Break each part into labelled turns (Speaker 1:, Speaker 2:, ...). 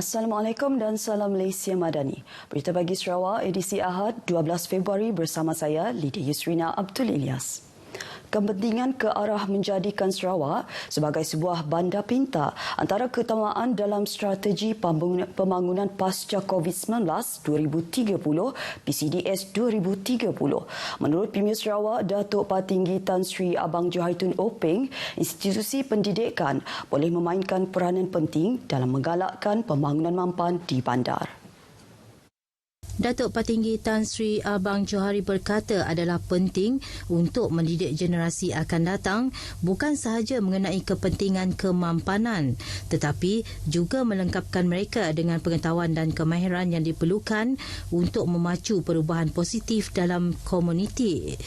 Speaker 1: Assalamualaikum dan salam Malaysia Madani. Berita pagi Sarawak edisi Ahad 12 Februari bersama saya Lydia Yusrina Abdul Ilyas. Kepentingan ke arah menjadikan Sarawak sebagai sebuah bandar pintar antara keutamaan dalam strategi pembangunan pasca COVID-19 2030 PCDS 2030. Menurut Premier Sarawak Datuk Patinggi Tan Sri Abang Joharitun Openg, institusi pendidikan boleh memainkan peranan penting dalam menggalakkan pembangunan mampan di bandar.
Speaker 2: Datuk Patinggi Tan Sri Abang Johari berkata adalah penting untuk mendidik generasi akan datang bukan sahaja mengenai kepentingan kemampanan tetapi juga melengkapkan mereka dengan pengetahuan dan kemahiran yang diperlukan untuk memacu perubahan positif dalam komuniti.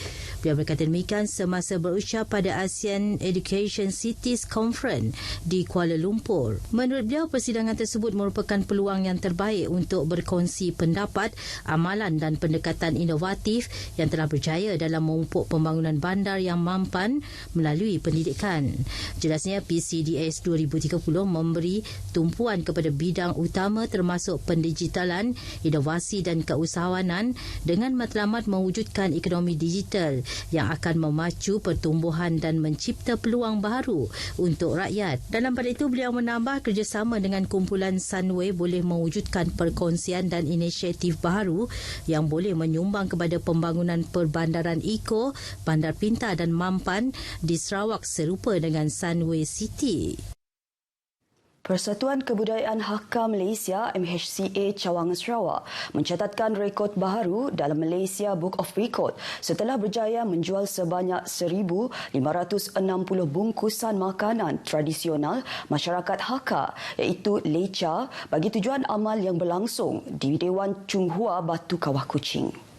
Speaker 2: Beliau berkata demikian semasa berucap pada ASEAN Education Cities Conference di Kuala Lumpur. Menurut beliau, persidangan tersebut merupakan peluang yang terbaik untuk berkongsi pendapat, amalan dan pendekatan inovatif yang telah berjaya dalam memupuk pembangunan bandar yang mampan melalui pendidikan. Jelasnya PCDS 2030 memberi tumpuan kepada bidang utama termasuk pendigitalan, inovasi dan keusahawanan dengan matlamat mewujudkan ekonomi digital yang akan memacu pertumbuhan dan mencipta peluang baru untuk rakyat. Dalam pada itu, beliau menambah kerjasama dengan kumpulan Sunway boleh mewujudkan perkongsian dan inisiatif baru yang boleh menyumbang kepada pembangunan perbandaran eco, bandar pintar dan mampan di Sarawak serupa dengan Sunway City.
Speaker 1: Persatuan Kebudayaan Hakka Malaysia MHCA Cawangan Sarawak mencatatkan rekod baharu dalam Malaysia Book of Record setelah berjaya menjual sebanyak 1,560 bungkusan makanan tradisional masyarakat Hakka iaitu leca bagi tujuan amal yang berlangsung di Dewan Chunghua Batu Kawah Kuching.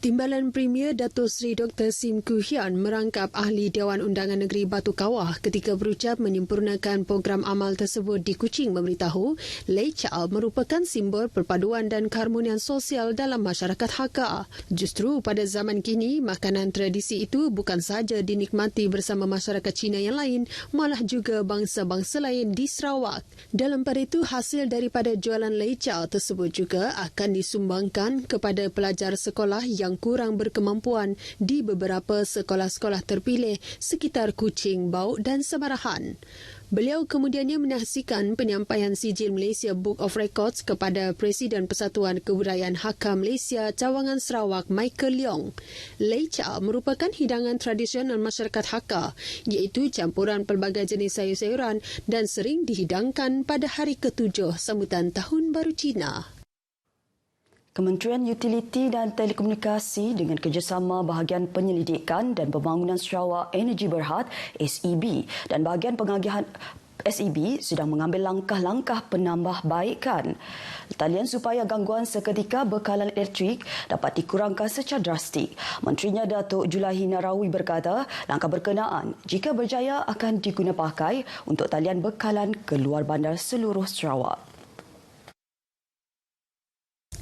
Speaker 3: Timbalan Premier Datuk Seri Dr. Sim Koo Hian merangkap ahli Dewan Undangan Negeri Batu Kawah ketika berucap menyempurnakan program amal tersebut di Kuching memberitahu leca merupakan simbol perpaduan dan keharmonian sosial dalam masyarakat Hakka. Justru pada zaman kini, makanan tradisi itu bukan sahaja dinikmati bersama masyarakat Cina yang lain, malah juga bangsa-bangsa lain di Sarawak. Dalam pada itu, hasil daripada jualan leca tersebut juga akan disumbangkan kepada pelajar sekolah yang kurang berkemampuan di beberapa sekolah-sekolah terpilih sekitar Kuching, Bauk dan Semarahan. Beliau kemudiannya menyaksikan penyampaian sijil Malaysia Book of Records kepada Presiden Persatuan Kebudayaan Hakka Malaysia Cawangan Sarawak Michael Leong. Leca merupakan hidangan tradisional masyarakat Hakka iaitu campuran pelbagai jenis sayur-sayuran dan sering dihidangkan pada hari ke-7 sambutan Tahun Baru Cina.
Speaker 1: Kementerian Utiliti dan Telekomunikasi dengan kerjasama Bahagian Penyelidikan dan Pembangunan Sarawak Energi Berhad SEB dan Bahagian Pengagihan SEB sedang mengambil langkah-langkah penambahbaikan talian supaya gangguan seketika bekalan elektrik dapat dikurangkan secara drastik. Menterinya Datuk Julaihi Narawi berkata langkah berkenaan jika berjaya akan digunapakai untuk talian bekalan ke luar bandar seluruh Sarawak.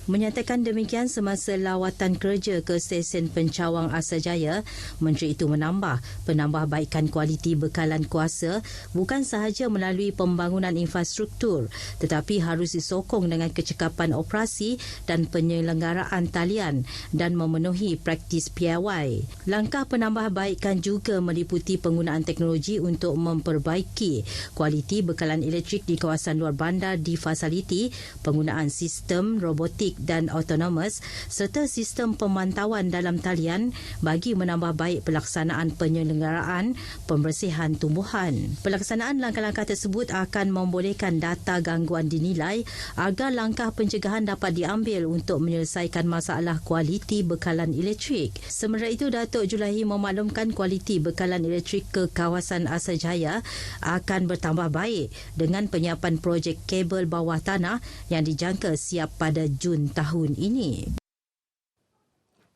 Speaker 2: Menyatakan demikian semasa lawatan kerja ke stesen Pencawang Asajaya, Menteri itu menambah penambahbaikan kualiti bekalan kuasa bukan sahaja melalui pembangunan infrastruktur tetapi harus disokong dengan kecekapan operasi dan penyelenggaraan talian dan memenuhi praktis PIY. Langkah penambahbaikan juga meliputi penggunaan teknologi untuk memperbaiki kualiti bekalan elektrik di kawasan luar bandar di fasiliti, penggunaan sistem robotik dan autonomous serta sistem pemantauan dalam talian bagi menambah baik pelaksanaan penyelenggaraan pembersihan tumbuhan. Pelaksanaan langkah-langkah tersebut akan membolehkan data gangguan dinilai agar langkah pencegahan dapat diambil untuk menyelesaikan masalah kualiti bekalan elektrik. Sementara itu, Datuk Julaihi memaklumkan kualiti bekalan elektrik ke kawasan Asajaya akan bertambah baik dengan penyiapan projek kabel bawah tanah yang dijangka siap pada Jun tahun ini.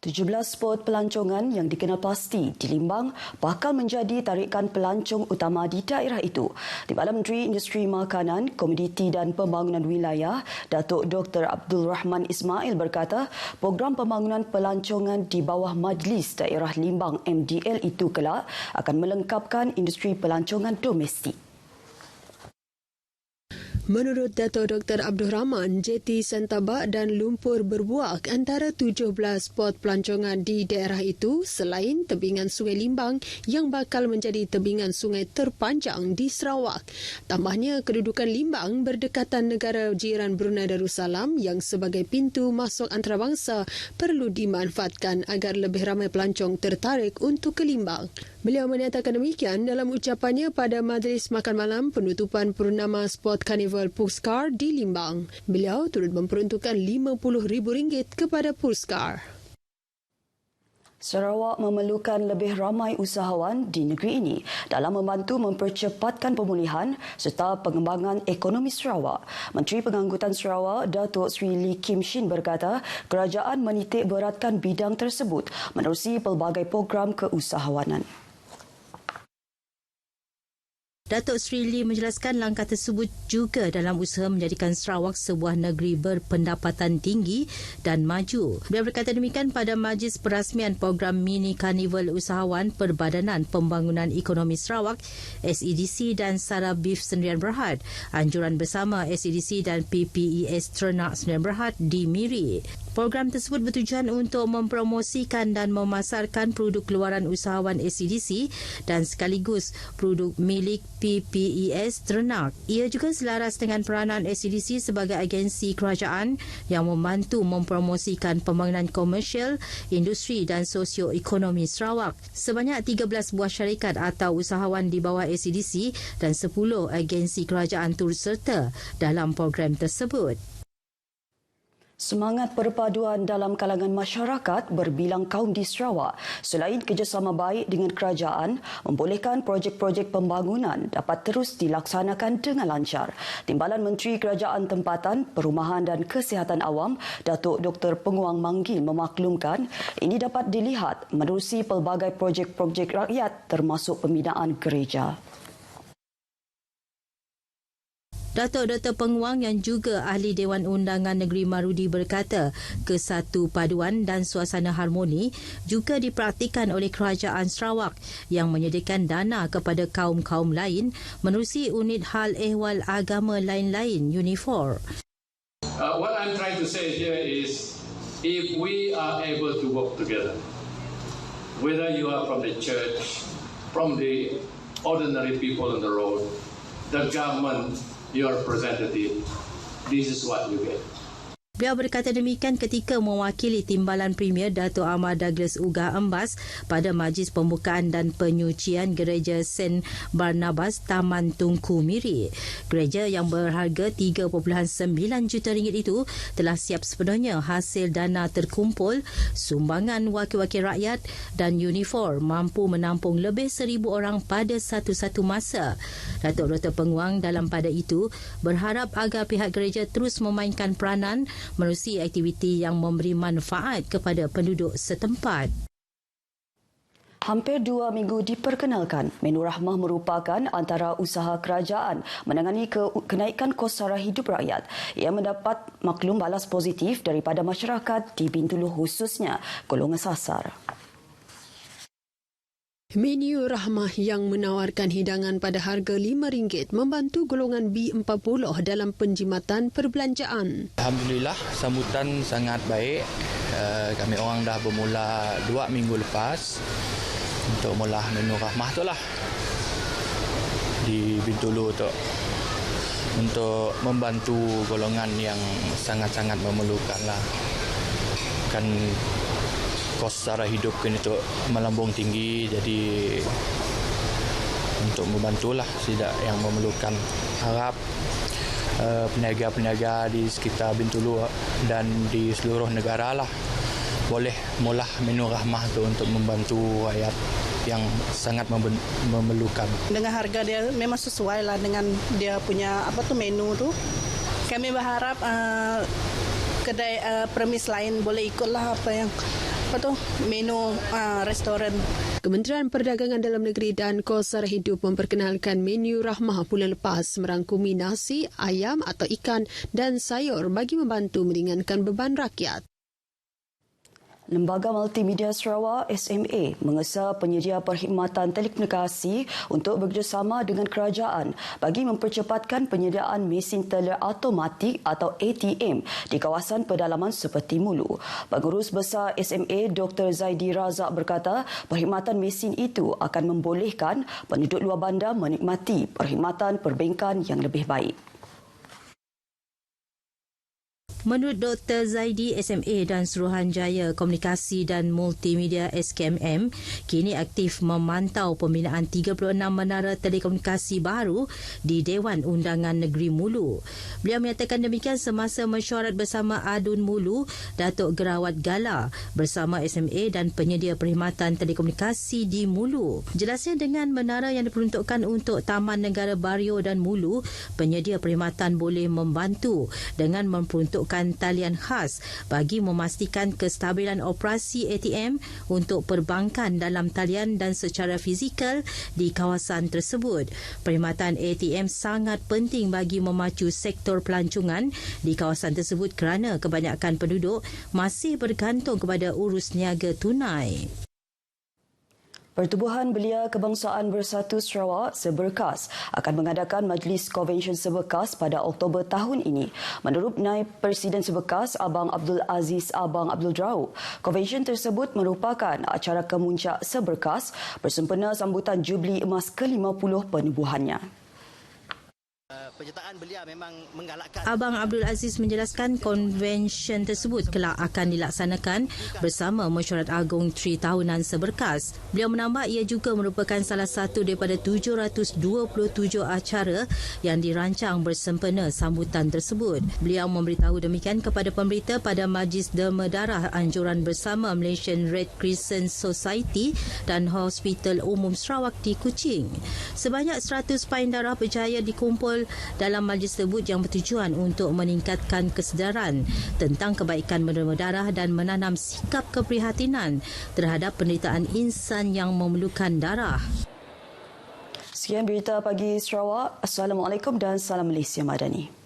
Speaker 1: 17 spot pelancongan yang dikenal pasti di Limbang bakal menjadi tarikan pelancong utama di daerah itu. Timbalan Menteri Industri Makanan, Komoditi dan Pembangunan Wilayah, Datuk Dr. Abdul Rahman Ismail berkata, program pembangunan pelancongan di bawah Majlis Daerah Limbang MDL itu kelak akan melengkapkan industri pelancongan domestik.
Speaker 3: Menurut Dato' Dr. Abdul Rahman, jeti Santabak dan lumpur berbuak antara 17 spot pelancongan di daerah itu selain tebingan Sungai Limbang yang bakal menjadi tebingan sungai terpanjang di Sarawak. Tambahnya, kedudukan Limbang berdekatan negara jiran Brunei Darussalam yang sebagai pintu masuk antarabangsa perlu dimanfaatkan agar lebih ramai pelancong tertarik untuk ke Limbang. Beliau menyatakan demikian dalam ucapannya pada majlis makan malam penutupan purnama spot Karnival Puskar di Limbang. Beliau turut memperuntukkan RM50,000 kepada Puskar.
Speaker 1: Sarawak memerlukan lebih ramai usahawan di negeri ini dalam membantu mempercepatkan pemulihan serta pengembangan ekonomi Sarawak. Menteri Pengangkutan Sarawak, Datuk Sri Lee Kim Shin berkata, kerajaan menitik beratkan bidang tersebut menerusi pelbagai program keusahawanan.
Speaker 2: Datuk Sri Lee menjelaskan langkah tersebut juga dalam usaha menjadikan Sarawak sebuah negeri berpendapatan tinggi dan maju. Beliau berkata demikian pada majlis perasmian program Mini Karnival Usahawan Perbadanan Pembangunan Ekonomi Sarawak SEDC dan Sara Beef Sdn Bhd, anjuran bersama SEDC dan PPES Ternak Sdn Bhd di Miri. Program tersebut bertujuan untuk mempromosikan dan memasarkan produk keluaran usahawan SEDC dan sekaligus produk milik PPES Ternak. Ia juga selaras dengan peranan SEDC sebagai agensi kerajaan yang membantu mempromosikan pembangunan komersial, industri dan sosioekonomi Sarawak. Sebanyak 13 buah syarikat atau usahawan di bawah SEDC dan 10 agensi kerajaan turut serta dalam program tersebut.
Speaker 1: Semangat perpaduan dalam kalangan masyarakat berbilang kaum di Sarawak selain kerjasama baik dengan kerajaan membolehkan projek-projek pembangunan dapat terus dilaksanakan dengan lancar. Timbalan Menteri Kerajaan Tempatan, Perumahan dan Kesihatan Awam, Datuk Dr. Penguang Manggil memaklumkan ini dapat dilihat menerusi pelbagai projek-projek rakyat termasuk pembinaan gereja.
Speaker 2: Datuk Dr. Penguang yang juga Ahli Dewan Undangan Negeri Marudi berkata kesatupaduan dan suasana harmoni juga dipraktikan oleh Kerajaan Sarawak yang menyediakan dana kepada kaum-kaum lain menerusi unit hal ehwal agama lain-lain UNIFOR.
Speaker 4: What I'm trying to say here is if we are able to work together, whether you are from the church, from the ordinary people on the road, the government, your representative, this is what you get.
Speaker 2: Beliau berkata demikian ketika mewakili Timbalan Premier Dato' Ahmad Douglas Ugah Embas pada majlis pembukaan dan penyucian Gereja St. Barnabas Taman Tunku Miri. Gereja yang berharga RM3.9 juta itu telah siap sepenuhnya hasil dana terkumpul, sumbangan wakil-wakil rakyat dan UNIFOR mampu menampung lebih 1,000 orang pada satu-satu masa. Datuk Dr. Penguang dalam pada itu berharap agar pihak gereja terus memainkan peranan menerusi aktiviti yang memberi manfaat kepada penduduk setempat.
Speaker 1: Hampir 2 minggu diperkenalkan, Menu Rahmah merupakan antara usaha kerajaan menangani kenaikan kos sara hidup rakyat. Ia mendapat maklum balas positif daripada masyarakat di Bintulu khususnya golongan sasar.
Speaker 3: Menu Rahmah yang menawarkan hidangan pada harga RM5 membantu golongan B40 dalam penjimatan perbelanjaan.
Speaker 5: Alhamdulillah, sambutan sangat baik. Kami orang dah bermula 2 minggu lepas untuk mula Menu Rahmah tu lah di Bintulu tu untuk membantu golongan yang sangat-sangat memerlukan lah. Kan kos sara hidup kini tu melambung tinggi, jadi untuk membantulah sidak yang memerlukan. Harap peniaga-peniaga di sekitar Bintulu dan di seluruh negara lah boleh mula Menu Rahmah tu untuk membantu rakyat yang sangat memerlukan.
Speaker 6: Dengan harga dia memang sesuai lah dengan dia punya menu tu. Kami berharap kedai premis lain boleh ikutlah menu restoran.
Speaker 3: Kementerian Perdagangan Dalam Negeri dan Kos Sara Hidup memperkenalkan Menu Rahmah bulan lepas merangkumi nasi, ayam atau ikan dan sayur bagi membantu meringankan beban rakyat.
Speaker 1: Lembaga Multimedia Sarawak SMA mengesa penyedia perkhidmatan telekomunikasi untuk bekerjasama dengan kerajaan bagi mempercepatkan penyediaan mesin teller automatik atau ATM di kawasan pedalaman seperti Mulu. Pengurus Besar SMA Dr. Zaidi Razak berkata perkhidmatan mesin itu akan membolehkan penduduk luar bandar menikmati perkhidmatan perbankan yang lebih baik.
Speaker 2: Menurut Dr. Zaidi, SMA dan Suruhanjaya Komunikasi dan Multimedia SKMM kini aktif memantau pembinaan 36 menara telekomunikasi baru di Dewan Undangan Negeri Mulu. Beliau menyatakan demikian semasa mesyuarat bersama Adun Mulu, Datuk Gerawat Gala bersama SMA dan penyedia perkhidmatan telekomunikasi di Mulu. Jelasnya dengan menara yang diperuntukkan untuk Taman Negara Bario dan Mulu, penyedia perkhidmatan boleh membantu dengan memperuntukkan talian khas bagi memastikan kestabilan operasi ATM untuk perbankan dalam talian dan secara fizikal di kawasan tersebut. Perkhidmatan ATM sangat penting bagi memacu sektor pelancongan di kawasan tersebut kerana kebanyakan penduduk masih bergantung kepada urus niaga tunai.
Speaker 1: Pertubuhan Belia Kebangsaan Bersatu Sarawak Seberkas akan mengadakan Majlis Konvensyen Seberkas pada Oktober tahun ini. Menurut Naib Presiden Seberkas, Abang Abdul Aziz Abang Abdul Rauf, konvensyen tersebut merupakan acara kemuncak Seberkas bersempena sambutan Jubli Emas ke-50 penubuhannya.
Speaker 7: Penyertaan belia memang menggalakkan.
Speaker 2: Abang Abdul Aziz menjelaskan konvensyen tersebut kelak akan dilaksanakan bersama Mesyuarat Agung Tri Tahunan Seberkas. Beliau menambah ia juga merupakan salah satu daripada 727 acara yang dirancang bersempena sambutan tersebut. Beliau memberitahu demikian kepada pemberita pada Majlis Derma Darah Anjuran Bersama Malaysian Red Crescent Society dan Hospital Umum Sarawak di Kuching. Sebanyak 100 pain darah berjaya dikumpul dalam majlis tersebut yang bertujuan untuk meningkatkan kesedaran tentang kebaikan menerima darah dan menanam sikap keprihatinan terhadap penderitaan insan yang memerlukan darah.
Speaker 1: Sekian berita pagi Sarawak. Assalamualaikum dan salam Malaysia Madani.